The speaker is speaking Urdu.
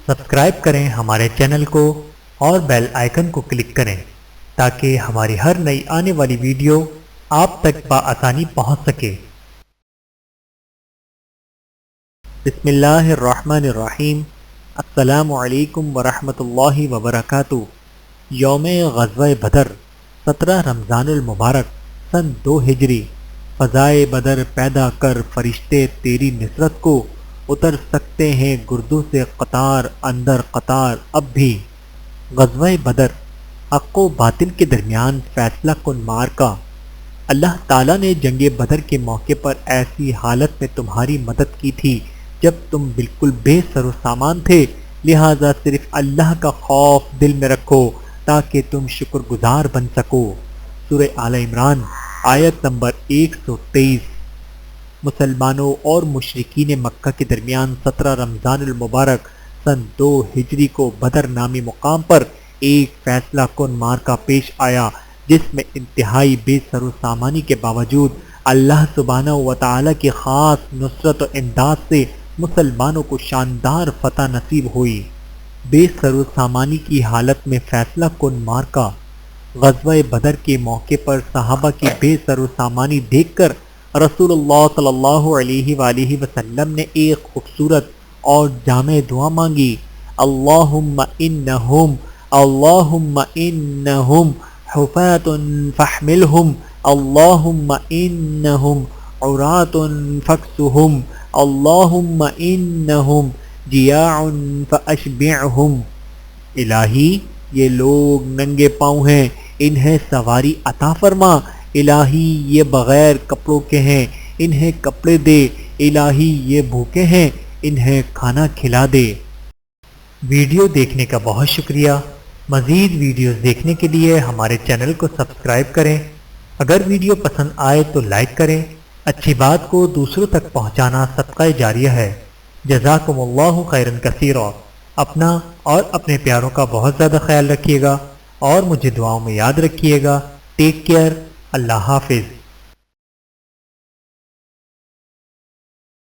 سبسکرائب کریں ہمارے چینل کو اور بیل آئیکن کو کلک کریں تاکہ ہماری ہر نئی آنے والی ویڈیو آپ تک بآسانی پہنچ سکے۔ بسم اللہ الرحمن الرحیم۔ السلام علیکم ورحمۃ اللہ وبرکاتہ۔ یوم غزوہ بدر 17 رمضان المبارک سن 2 ہجری۔ فضائے بدر پیدا کر فرشتے تیری نصرت کو، اتر سکتے ہیں گردوں سے قطار اندر قطار اب بھی۔ غزوہ بدر حق و باطل کے درمیان فیصلہ کن معرکہ۔ اللہ تعالیٰ نے جنگ بدر کے موقع پر ایسی حالت میں تمہاری مدد کی تھی جب تم بالکل بے سر و سامان تھے، لہٰذا صرف اللہ کا خوف دل میں رکھو تاکہ تم شکر گزار بن سکو۔ سورہ آل عمران آیت نمبر 123۔ مسلمانوں اور مشرکین مکہ کے درمیان 17 رمضان المبارک سن 2 ہجری کو بدر نامی مقام پر ایک فیصلہ کن معرکہ پیش آیا، جس میں انتہائی بے سر و سامانی کے باوجود اللہ سبحانہ و تعالیٰ کی خاص نصرت و امداد سے مسلمانوں کو شاندار فتح نصیب ہوئی۔ بے سر و سامانی کی حالت میں فیصلہ کن معرکہ۔ غزوہ بدر کے موقع پر صحابہ کی بے سر و سامانی دیکھ کر رسول اللہ صلی اللہ علیہ وآلہ وسلم نے ایک خوبصورت اور جامع دعا مانگی۔ اللہم انہم حفاة فاحملہم، اللہم انہم عراة فاکسہم، اللہم انہم جیاع فاشبعہم۔ الہی یہ لوگ ننگے پاؤں ہیں، انہیں سواری عطا فرما۔ الہی یہ بغیر کپڑوں کے ہیں، انہیں کپڑے دے۔ الہی یہ بھوکے ہیں، انہیں کھانا کھلا دے۔ ویڈیو دیکھنے کا بہت شکریہ۔ مزید ویڈیوز دیکھنے کے لیے ہمارے چینل کو سبسکرائب کریں۔ اگر ویڈیو پسند آئے تو لائک کریں۔ اچھی بات کو دوسروں تک پہنچانا صدقہ جاریہ ہے۔ جزاکم اللہ خیرا کثیرا۔ اپنا اور اپنے پیاروں کا بہت زیادہ خیال رکھیے گا اور مجھے دعاؤں میں یاد رکھیے گا۔ Take care. اللہ حافظ۔